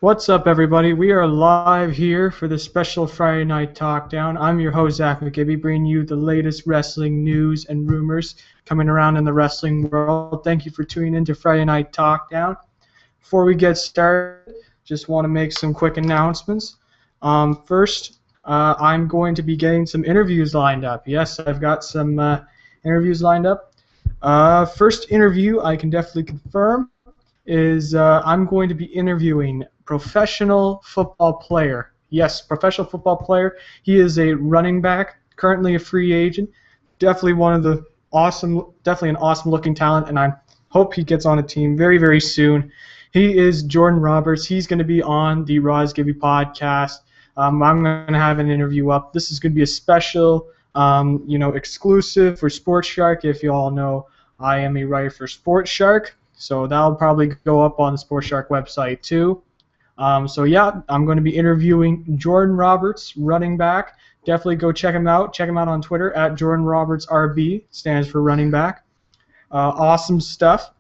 What's up, everybody? We are live here for the special Friday Night Talkdown. I'm your host, Zach McGibby, bringing you the latest wrestling news and rumors coming around in the wrestling world. Thank you for tuning in to Friday Night Talkdown. Before we get started, just want to make some quick announcements. First, I'm going to be getting some interviews lined up. Yes, I've got some interviews lined up. First interview I can definitely confirm is I'm going to be interviewing professional football player. Yes, professional football player. He is a running back, currently a free agent. Definitely an awesome looking talent, and I hope he gets on a team very, very soon. He is Jordan Roberts. He's going to be on the Roz Gibby podcast. I'm going to have an interview up. This is going to be a special, exclusive for Sports Shark. If you all know, I am a writer for Sports Shark. So that'll probably go up on the Sports Shark website too. I'm going to be interviewing Jordan Roberts, running back. Definitely go check him out. Check him out on Twitter at Jordan Roberts RB, stands for running back. Awesome stuff.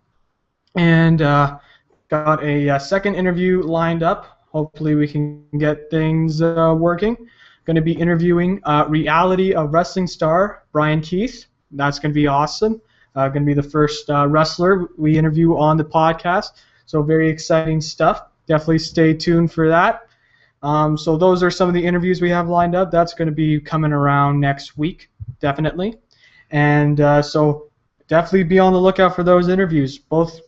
And got a second interview lined up. Hopefully we can get things working. Going to be interviewing reality of wrestling star Brian Keith. That's going to be awesome. Going to be the first wrestler we interview on the podcast. So very exciting stuff. Definitely stay tuned for that. So those are some of the interviews we have lined up. That's going to be coming around next week, definitely. And so definitely be on the lookout for those interviews. Both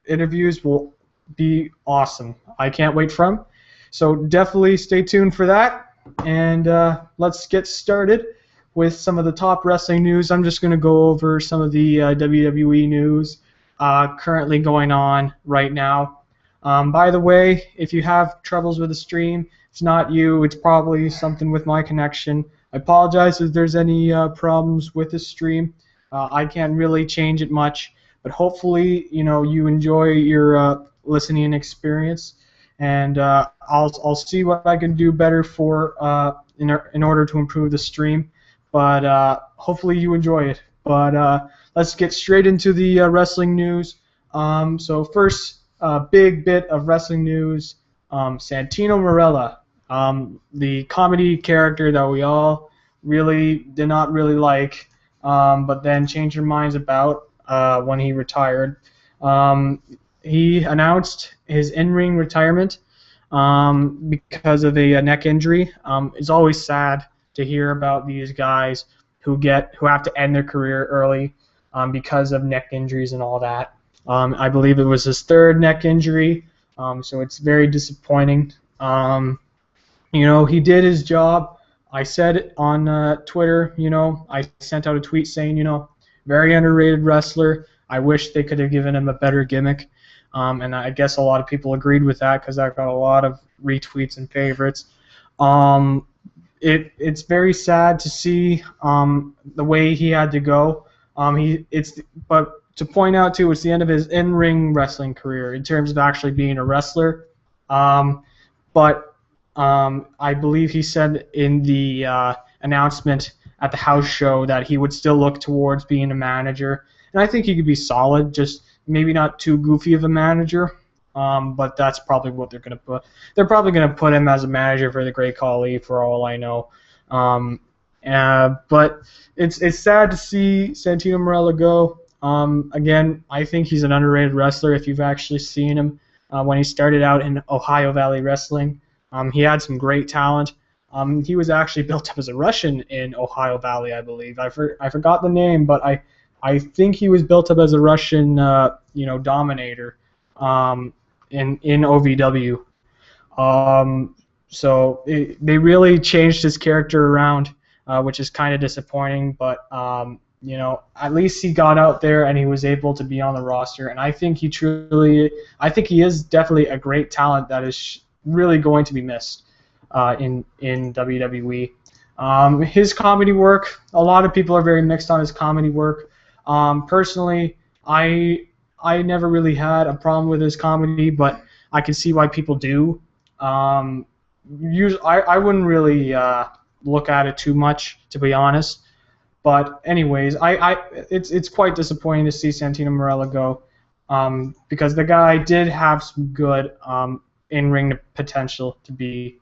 interviews will be awesome. I can't wait for them. So definitely stay tuned for that. And let's get started with some of the top wrestling news. I'm just going to go over some of the WWE news currently going on right now. By the way, if you have troubles with the stream, it's not you. It's probably something with my connection. I apologize if there's any problems with the stream. I can't really change it much, but hopefully, you enjoy your listening experience, and I'll see what I can do better for in order to improve the stream. But hopefully you enjoy it. But let's get straight into the wrestling news. So first, big bit of wrestling news. Santino Marella, the comedy character that we all really did not really like, but then changed our minds about when he retired. He announced his in-ring retirement because of a neck injury. It's always sad to hear about these guys who have to end their career early because of neck injuries and all that. I believe it was his third neck injury, so it's very disappointing. He did his job. I said it on Twitter. I sent out a tweet saying, very underrated wrestler. I wish they could have given him a better gimmick. And I guess a lot of people agreed with that because I got a lot of retweets and favorites. It's very sad to see the way he had to go. But to point out too, it's the end of his in-ring wrestling career in terms of actually being a wrestler. But I believe he said in the announcement at the house show that he would still look towards being a manager, and I think he could be solid, just maybe not too goofy of a manager. But that's probably what they're going to put. They're probably going to put him as a manager for the Great Khali, for all I know. But it's sad to see Santino Marella go. Again, I think he's an underrated wrestler. If you've actually seen him when he started out in Ohio Valley Wrestling, he had some great talent. He was actually built up as a Russian in Ohio Valley, I believe. I forgot the name, but I think he was built up as a Russian, dominator. In OVW. So they really changed his character around, which is kind of disappointing, but at least he got out there and he was able to be on the roster, and I think he is definitely a great talent that is really going to be missed in WWE. His comedy work, a lot of people are very mixed on his comedy work. Personally, I never really had a problem with his comedy, but I can see why people do. Usually, I wouldn't really look at it too much, to be honest. But anyways, it's quite disappointing to see Santino Marella go, because the guy did have some good in-ring potential to be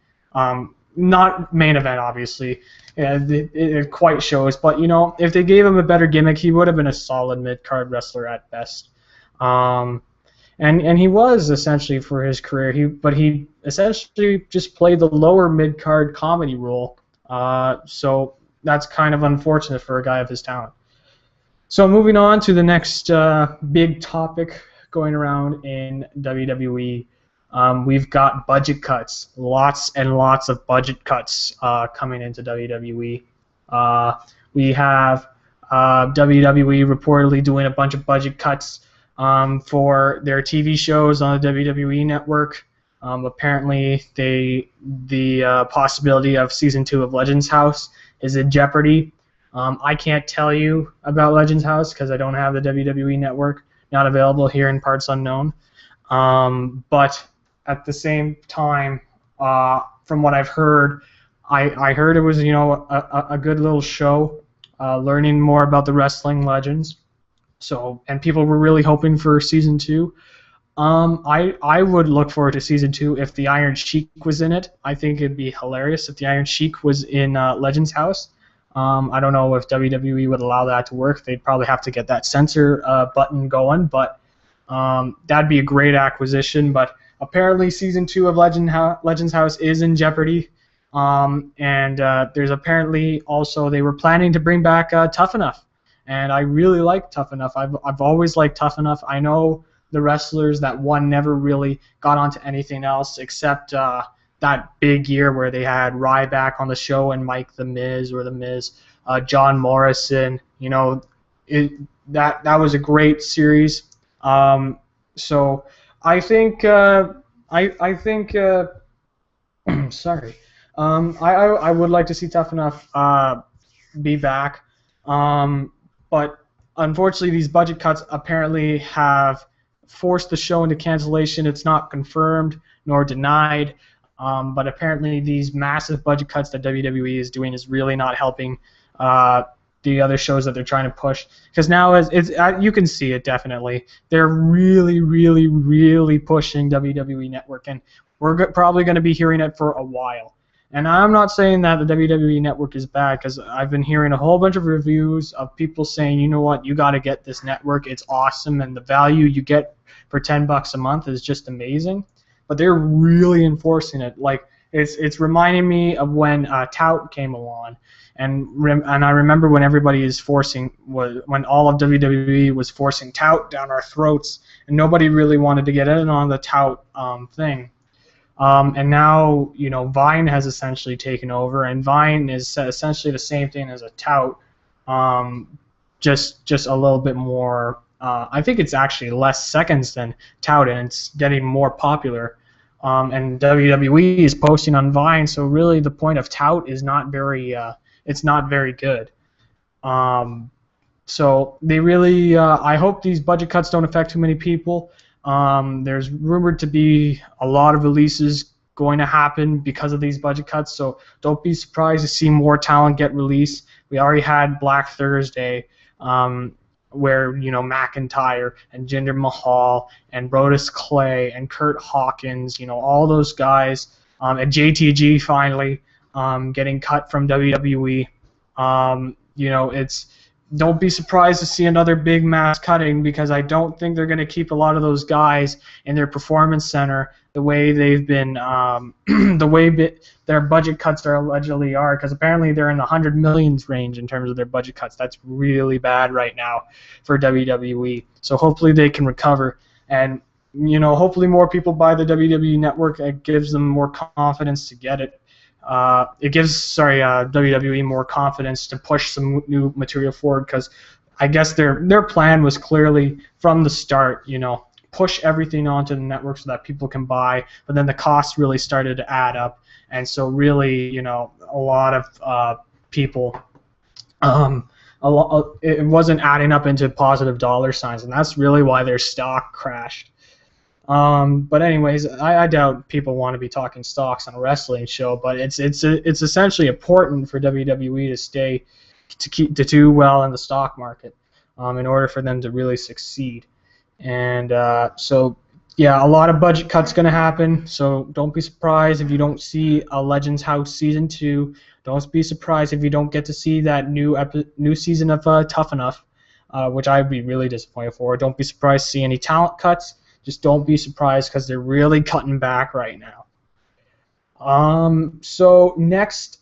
not main event, obviously. It quite shows, but if they gave him a better gimmick, he would have been a solid mid-card wrestler at best. And he was essentially for his career. He essentially just played the lower mid-card comedy role. So that's kind of unfortunate for a guy of his talent. So moving on to the next big topic going around in WWE, we've got budget cuts. Lots and lots of budget cuts coming into WWE. We have WWE reportedly doing a bunch of budget cuts for their TV shows on the WWE Network. Apparently, the possibility of Season 2 of Legends House is in jeopardy. I can't tell you about Legends House because I don't have the WWE Network, not available here in parts unknown. But at the same time, from what I've heard, I heard it was a good little show, learning more about the wrestling legends. So, and people were really hoping for Season 2. I would look forward to Season 2 if the Iron Sheik was in it. I think it'd be hilarious if the Iron Sheik was in Legends House. I don't know if WWE would allow that to work. They'd probably have to get that censor button going, but that'd be a great acquisition. But apparently Season 2 of Legends House is in jeopardy. And there's apparently also they were planning to bring back Tough Enough. And I really like Tough Enough. I've always liked Tough Enough. I know the wrestlers that one never really got onto anything else except that big year where they had Ryback on the show and Mike the Miz or the Miz, John Morrison. That was a great series. So I think sorry. I would like to see Tough Enough be back. But unfortunately, these budget cuts apparently have forced the show into cancellation. It's not confirmed nor denied, but apparently these massive budget cuts that WWE is doing is really not helping the other shows that they're trying to push. Because now you can see it definitely. They're really, really, really pushing WWE Network, and we're probably going to be hearing it for a while. And I'm not saying that the WWE Network is bad, because I've been hearing a whole bunch of reviews of people saying, you know what, you got to get this network. It's awesome, and the value you get for $10 a month is just amazing. But they're really enforcing it. Like it's reminding me of when Tout came along, and I remember when everybody is when all of WWE was forcing Tout down our throats, and nobody really wanted to get in on the Tout thing. And now, Vine has essentially taken over, and Vine is essentially the same thing as a Tout, just a little bit more. I think it's actually less seconds than Tout, and it's getting more popular. And WWE is posting on Vine, so really the point of Tout is not very. It's not very good. So they really. I hope these budget cuts don't affect too many people. There's rumored to be a lot of releases going to happen because of these budget cuts, so don't be surprised to see more talent get released. We already had Black Thursday, where McIntyre and Jinder Mahal and Brodus Clay and Kurt Hawkins, all those guys, and JTG finally getting cut from WWE. Don't be surprised to see another big mass cutting, because I don't think they're going to keep a lot of those guys in their performance center the way they've been, their budget cuts are allegedly are, because apparently they're in the $100 millions range in terms of their budget cuts. That's really bad right now for WWE. So hopefully they can recover, and hopefully more people buy the WWE Network. It gives them more confidence to get it. It gives WWE more confidence to push some new material forward, because I guess their plan was clearly from the start, push everything onto the network so that people can buy, but then the costs really started to add up, and so really, a lot of people, it wasn't adding up into positive dollar signs, and that's really why their stock crashed. But anyways, I doubt people want to be talking stocks on a wrestling show, but it's essentially important for WWE to do well in the stock market, in order for them to really succeed. And so Yeah, a lot of budget cuts going to happen, so don't be surprised if you don't see a Legends House season 2. Don't be surprised if you don't get to see that new season of Tough Enough, which I'd be really disappointed for. Don't be surprised to see any talent cuts. Just don't be surprised because they're really cutting back right now. So next,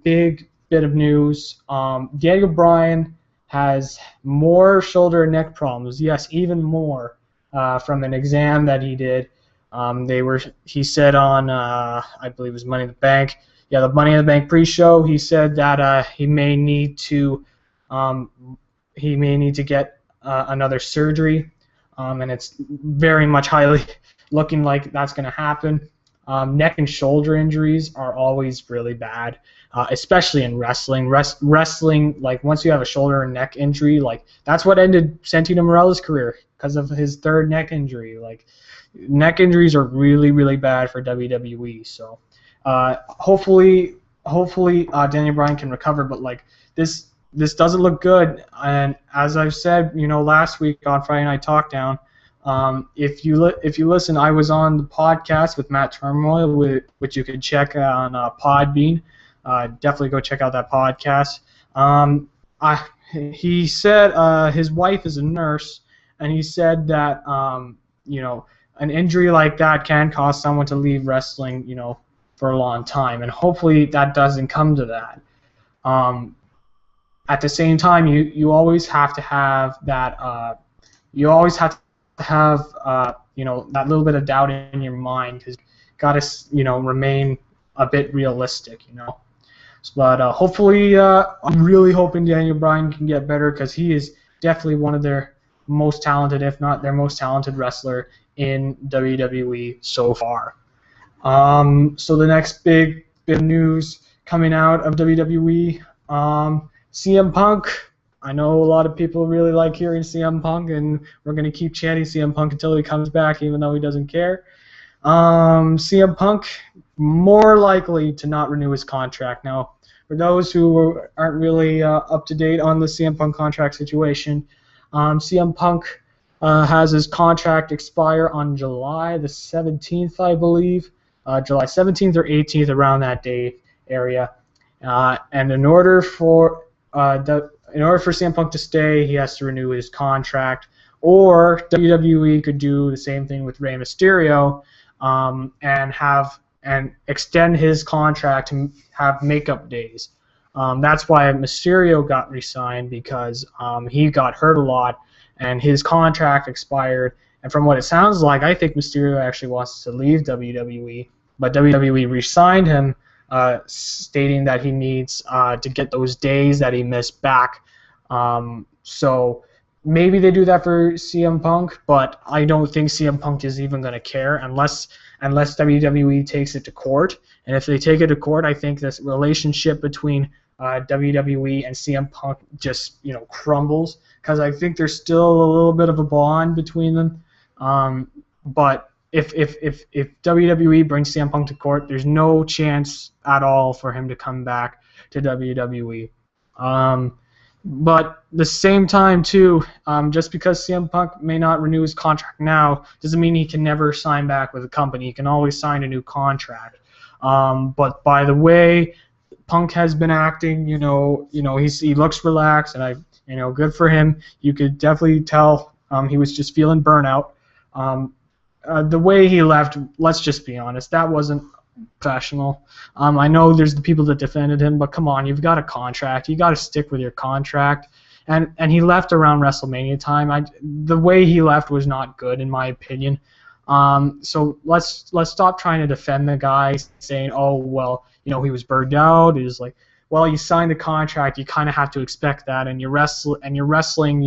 big bit of news. Daniel Bryan has more shoulder and neck problems. Yes, even more from an exam that he did. He said on, I believe it was Money in the Bank. Yeah, the Money in the Bank pre-show. He said that um, he may need to get another surgery, and it's very much highly looking like that's going to happen. Neck and shoulder injuries are always really bad, especially in wrestling. Wrestling, like once you have a shoulder and neck injury, like that's what ended Santino Morella's career because of his third neck injury. Like neck injuries are really, really bad for WWE. So hopefully Daniel Bryan can recover. But like this doesn't look good. And as I've said, last week on Friday Night Talkdown. If you listen, I was on the podcast with Matt Turmoil, which you can check on Podbean. Definitely go check out that podcast. He said his wife is a nurse, and he said that an injury like that can cause someone to leave wrestling, for a long time, and hopefully that doesn't come to that. At the same time, you always have to have that. You always have to have that little bit of doubt in your mind because you got to remain a bit realistic. But hopefully, I'm really hoping Daniel Bryan can get better because he is definitely one of their most talented, if not their most talented wrestler in WWE so far. So the next big bit of news coming out of WWE, CM Punk. I know a lot of people really like hearing CM Punk, and we're going to keep chanting CM Punk until he comes back, even though he doesn't care. CM Punk more likely to not renew his contract. Now, for those who aren't really up to date on the CM Punk contract situation, CM Punk has his contract expire on July the 17th, I believe, July 17th or 18th, around that day area. And in order for CM Punk to stay, he has to renew his contract, or WWE could do the same thing with Rey Mysterio, and extend his contract to have makeup days. That's why Mysterio got re-signed, because he got hurt a lot and his contract expired. And from what it sounds like, I think Mysterio actually wants to leave WWE, but WWE re-signed him, stating that he needs to get those days that he missed back. So maybe they do that for CM Punk, but I don't think CM Punk is even going to care unless WWE takes it to court. And if they take it to court, I think this relationship between WWE and CM Punk just crumbles, because I think there's still a little bit of a bond between them. But if WWE brings CM Punk to court, there's no chance at all for him to come back to WWE. But the same time too, just because CM Punk may not renew his contract now doesn't mean he can never sign back with a company. He can always sign a new contract. But by the way Punk has been acting, he looks relaxed, and good for him. You could definitely tell he was just feeling burnout. The way he left, let's just be honest, that wasn't professional. I know there's the people that defended him, but come on, you've got a contract. You got to stick with your contract. And he left around WrestleMania time. The way he left was not good, in my opinion. So let's stop trying to defend the guy, saying, oh well, he was burned out. It was like, well, you signed a contract, you kind of have to expect that, and you're wrestling, you're wrestling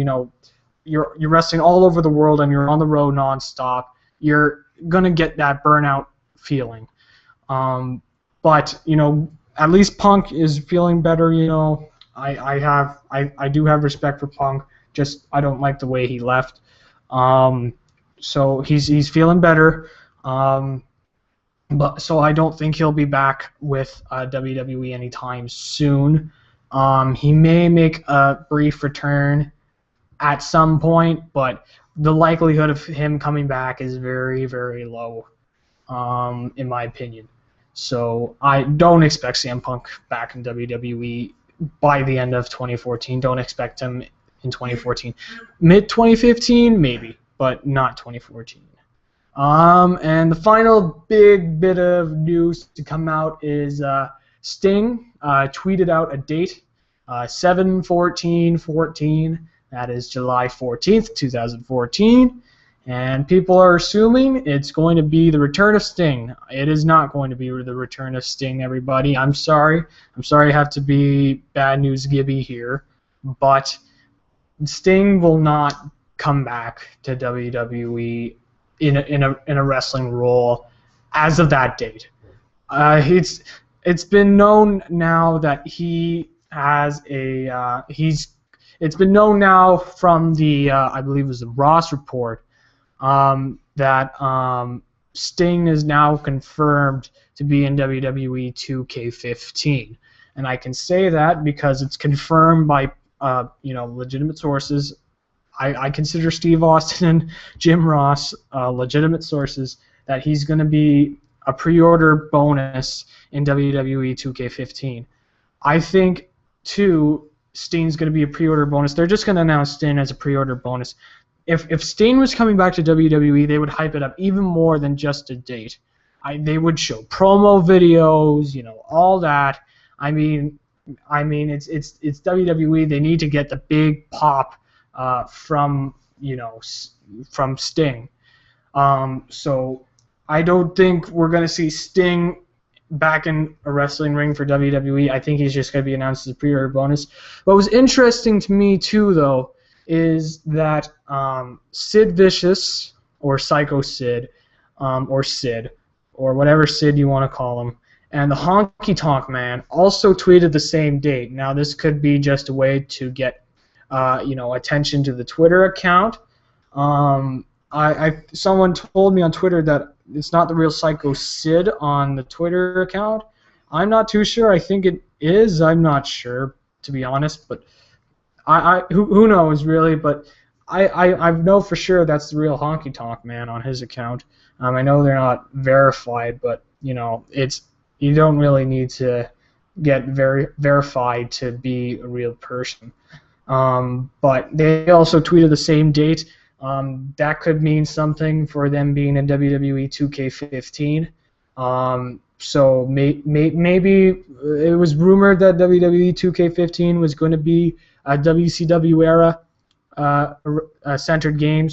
all over the world, and you're on the road nonstop. You're gonna get that burnout feeling. But at least Punk is feeling better. I do have respect for Punk. Just I don't like the way he left. So he's feeling better. But so I don't think he'll be back with WWE anytime soon. He may make a brief return at some point, but the likelihood of him coming back is very, very low, in my opinion. So I don't expect CM Punk back in WWE by the end of 2014. Don't expect him in 2014. Mid 2015, maybe, but not 2014. And the final big bit of news to come out is Sting tweeted out a date, 7/14/14. That is July 14th, 2014. And people are assuming it's going to be the return of Sting. It is not going to be the return of Sting, everybody. I'm sorry. I'm sorry I have to be bad news Gibby here. But Sting will not come back to WWE in a wrestling role as of that date. It's been known now that he has a it's been known now from the I believe it was the Ross report that Sting is now confirmed to be in WWE 2K15, and I can say that because it's confirmed by legitimate sources. I consider Steve Austin and Jim Ross legitimate sources that he's going to be a pre-order bonus in WWE 2K15. I think, too, Sting's going to be a pre-order bonus. They're just going to announce Sting as a pre-order bonus. If Sting was coming back to WWE, they would hype it up even more than just a date. They would show promo videos, all that. I mean, it's WWE. They need to get the big pop from Sting. So I don't think we're going to see Sting back in a wrestling ring for WWE. I think he's just going to be announced as a pre-order bonus. What was interesting to me, too, though, is that Sid Vicious, or Psycho Sid, or Sid, or whatever Sid you want to call him, and the Honky Tonk Man also tweeted the same date. Now, this could be just a way to get attention to the Twitter account. Someone told me on Twitter that it's not the real Psycho Sid on the Twitter account. I'm not too sure. I think it is. I'm not sure, to be honest. But who knows really? But I know for sure that's the real Honky Tonk Man on his account. I know they're not verified, but you don't really need to get verified to be a real person. But they also tweeted the same date. That could mean something for them being in WWE 2K15. So maybe it was rumored that WWE 2K15 was going to be a WCW era centered game.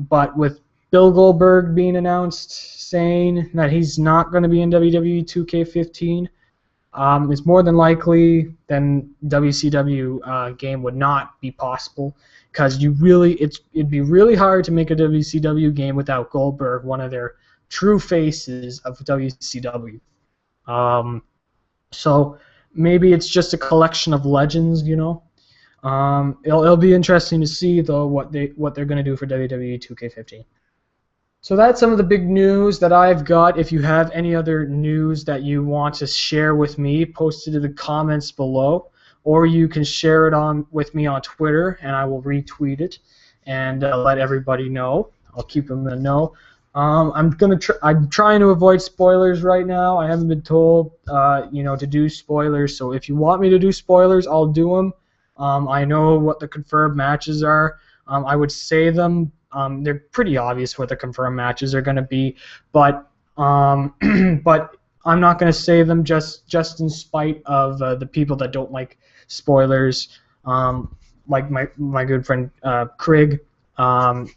But with Bill Goldberg being announced saying that he's not going to be in WWE 2K15, it's more than likely then WCW game would not be possible, because it'd be really hard to make a WCW game without Goldberg, one of their true faces of WCW. So maybe it's just a collection of legends, It'll be interesting to see though what they're going to do for WWE 2K15. So that's some of the big news that I've got. If you have any other news that you want to share with me, post it in the comments below, or you can share it with me on Twitter, and I will retweet it and let everybody know. I'll keep them in the know. I'm trying to avoid spoilers right now. I haven't been told, to do spoilers. So if you want me to do spoilers, I'll do them. I know what the confirmed matches are. I would say them. They're pretty obvious what the confirmed matches are going to be, but but I'm not going to say them just in spite of the people that don't like spoilers. Like my good friend Craig.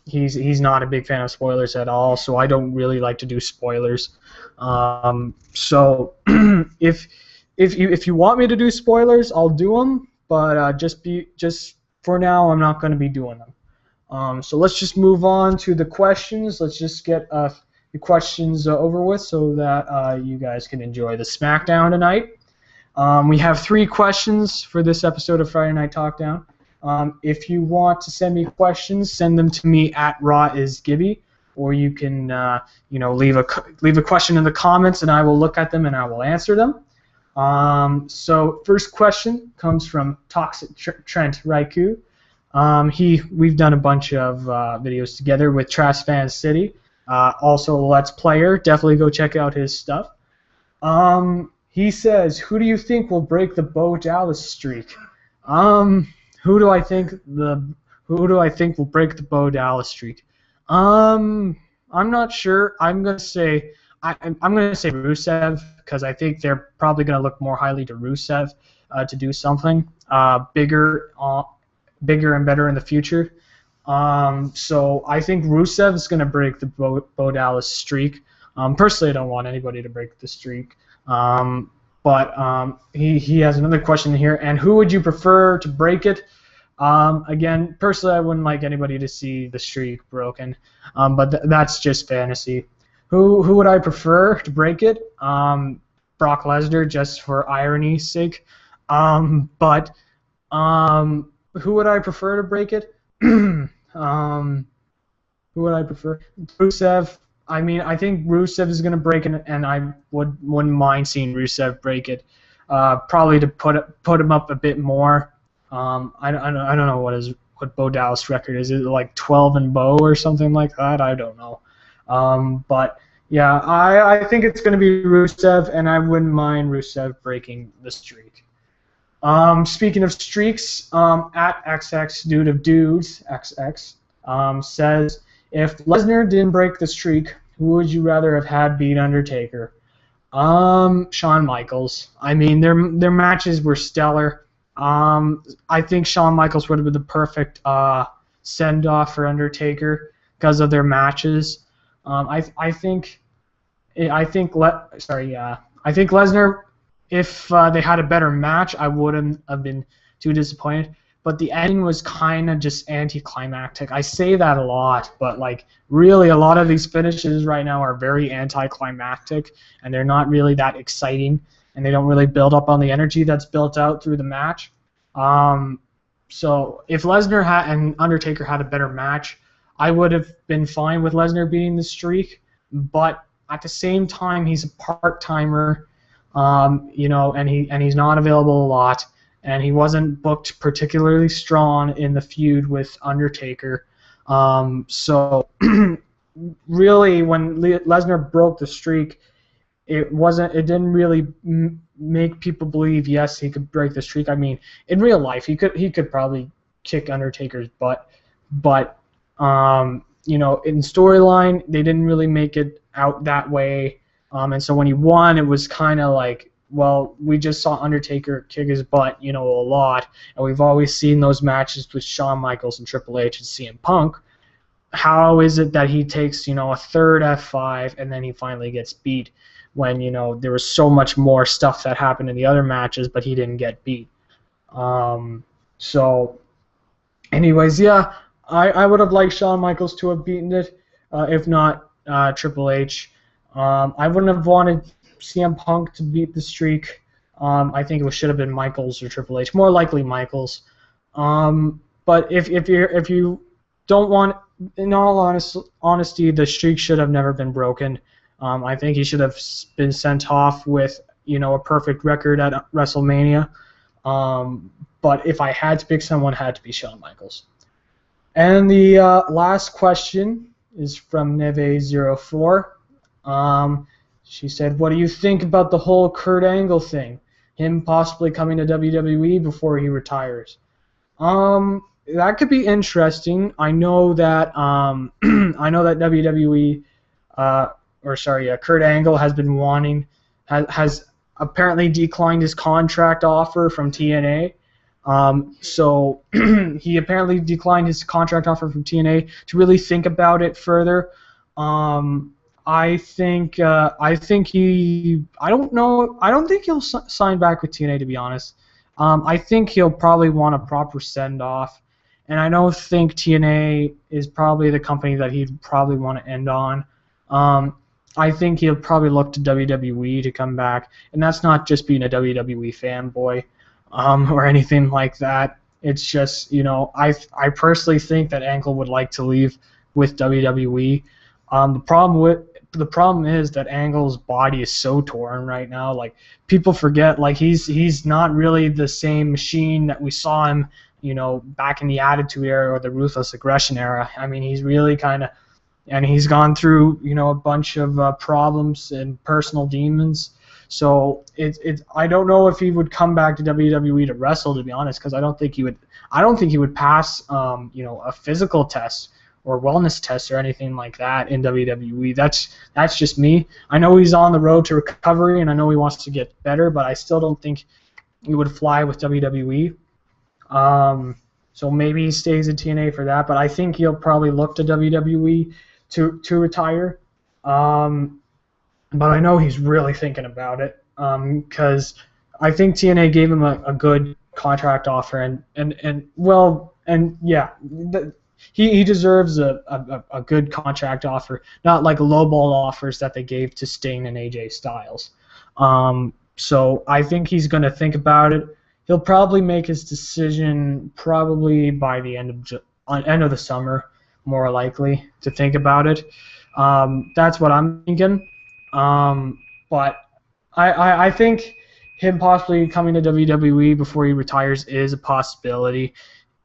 He's not a big fan of spoilers at all, so I don't really like to do spoilers. So if you want me to do spoilers, I'll do them, but just for now, I'm not going to be doing them. So let's just move on to the questions. Let's just get the questions over with so that you guys can enjoy the SmackDown tonight. We have 3 questions for this episode of Friday Night Talkdown. If you want to send me questions, send them to me at rawisgibby, or you can leave a question in the comments and I will look at them and I will answer them. So first question comes from Toxic Trent Raiku. We've done a bunch of videos together with Trash Fan City. Also a Let's Player. Definitely go check out his stuff. He says, who do you think will break the Bo Dallas streak? Um, who do I think will break the Bo Dallas streak? I'm not sure. I'm gonna say Rusev because I think they're probably gonna look more highly to Rusev to do something bigger and better in the future. So I think Rusev is gonna break the Bo Dallas streak. Personally, I don't want anybody to break the streak. But he has another question here. And who would you prefer to break it? Again, personally, I wouldn't like anybody to see the streak broken. But that's just fantasy. Who would I prefer to break it? Brock Lesnar, just for irony's sake. But who would I prefer to break it? Who would I prefer? Rusev. I mean, I think Rusev is going to break it, and I wouldn't mind seeing Rusev break it. Probably to put him up a bit more. I don't know what Bo Dallas record is. Is it like 12 and Bo or something like that? I don't know. But yeah, I think it's going to be Rusev, and I wouldn't mind Rusev breaking the streak. Speaking of streaks, at XX Dude of Dudes XX says, if Lesnar didn't break the streak, who would you rather have had beat Undertaker? Shawn Michaels. I mean, their matches were stellar. I think Shawn Michaels would have been the perfect send-off for Undertaker because of their matches. I think Lesnar, if they had a better match, I wouldn't have been too disappointed. But the ending was kind of just anticlimactic. I say that a lot, but like really a lot of these finishes right now are very anticlimactic, and they're not really that exciting, and they don't really build up on the energy that's built out through the match. So if Lesnar and Undertaker had a better match, I would have been fine with Lesnar beating the streak. But at the same time, he's a part-timer, and he's not available a lot. And he wasn't booked particularly strong in the feud with Undertaker. So really, when Lesnar broke the streak, it didn't really make people believe yes he could break the streak. I mean, in real life he could probably kick Undertaker's butt, but in storyline they didn't really make it out that way. And so when he won, it was kind of like, well, we just saw Undertaker kick his butt, a lot, and we've always seen those matches with Shawn Michaels and Triple H and CM Punk. How is it that he takes, a third F5 and then he finally gets beat when, there was so much more stuff that happened in the other matches, but he didn't get beat? So, anyways, yeah, I would have liked Shawn Michaels to have beaten it, if not Triple H. I wouldn't have wanted CM Punk to beat the streak. I think it should have been Michaels or Triple H. More likely Michaels. But if you don't want, in all honesty, the streak should have never been broken. I think he should have been sent off with a perfect record at WrestleMania. But if I had to pick someone, it had to be Shawn Michaels. And the last question is from Neve04. She said, what do you think about the whole Kurt Angle thing? Him possibly coming to WWE before he retires? That could be interesting. I know that WWE, Kurt Angle has been has apparently declined his contract offer from TNA. So he apparently declined his contract offer from TNA to really think about it further. I don't think he'll sign back with TNA, to be honest. I think he'll probably want a proper send-off, and I don't think TNA is probably the company that he'd probably want to end on. I think he'll probably look to WWE to come back, and that's not just being a WWE fanboy or anything like that. It's just, I personally think that Angle would like to leave with WWE. The problem is that Angle's body is so torn right now. Like, people forget, like, he's not really the same machine that we saw him, back in the Attitude Era or the Ruthless Aggression Era. I mean, he's really and he's gone through, a bunch of problems and personal demons. So I don't know if he would come back to WWE to wrestle, to be honest, because I don't think he would. I don't think he would pass, a physical test or wellness test or anything like that in WWE. That's just me. I know he's on the road to recovery, and I know he wants to get better, but I still don't think he would fly with WWE. So maybe he stays in TNA for that, but I think he'll probably look to WWE to retire. But I know he's really thinking about it, because I think TNA gave him a good contract offer, and yeah, he deserves a good contract offer, not like lowball offers that they gave to Sting and AJ Styles. So I think he's going to think about it. He'll probably make his decision probably by the end of the summer, more likely, to think about it. That's what I'm thinking. But I think him possibly coming to WWE before he retires is a possibility.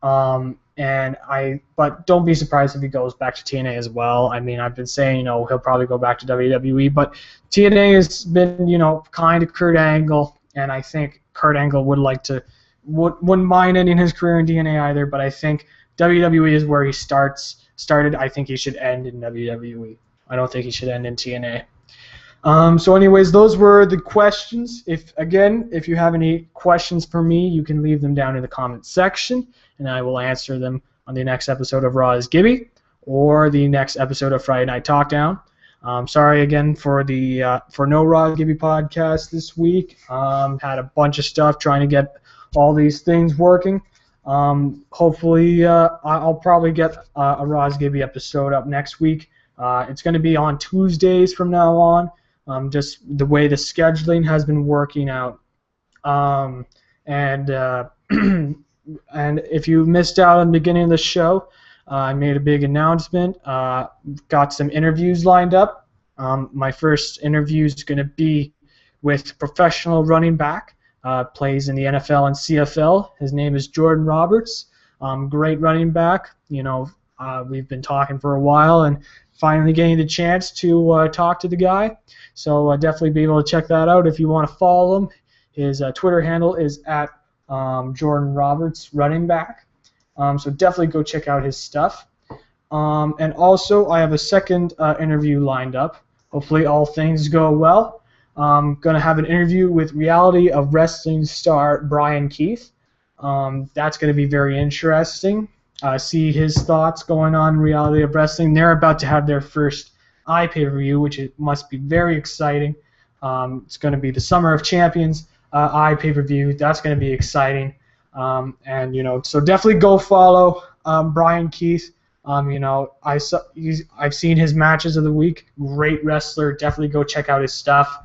But don't be surprised if he goes back to TNA as well. I mean, I've been saying, he'll probably go back to WWE, but TNA has been, kind of Kurt Angle, and I think Kurt Angle wouldn't mind ending his career in TNA either, but I think WWE is where he started. I think he should end in WWE. I don't think he should end in TNA. So anyways, those were the questions. If you have any questions for me, you can leave them down in the comments section, and I will answer them on the next episode of Raw is Gibby or the next episode of Friday Night Talkdown. Sorry again for no Raw is Gibby podcast this week. Had a bunch of stuff trying to get all these things working. Hopefully, I'll probably get a Raw is Gibby episode up next week. It's going to be on Tuesdays from now on. Just the way the scheduling has been working out. And if you missed out on the beginning of the show, I made a big announcement. Got some interviews lined up. My first interview is going to be with professional running back. Plays in the NFL and CFL. His name is Jordan Roberts. Great running back. We've been talking for a while and finally getting the chance to talk to the guy. So definitely be able to check that out if you want to follow him. His Twitter handle is at Jordan Roberts Running Back. So definitely go check out his stuff. And also, I have a second interview lined up. Hopefully all things go well. I'm going to have an interview with Reality of Wrestling star Brian Keith. That's going to be very interesting. See his thoughts going on in Reality of Wrestling. They're about to have their first pay-per-view, which must be very exciting. It's going to be the Summer of Champions pay-per-view. That's going to be exciting. So definitely go follow Brian Keith. I've seen his matches of the week. Great wrestler. Definitely go check out his stuff.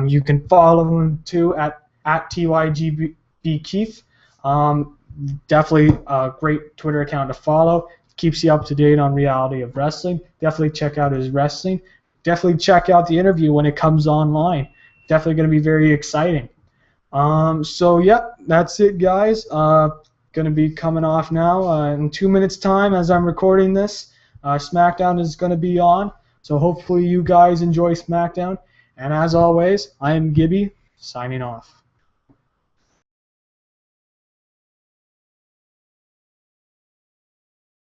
You can follow him too at TYGB Keith. Definitely a great Twitter account to follow. Keeps you up to date on Reality of Wrestling. Definitely check out his wrestling. Definitely check out the interview when it comes online. Definitely going to be very exciting. So yeah, that's it, guys. Going to be coming off now in 2 minutes' time as I'm recording this. SmackDown is going to be on. So hopefully you guys enjoy SmackDown. And as always, I am Gibby, signing off.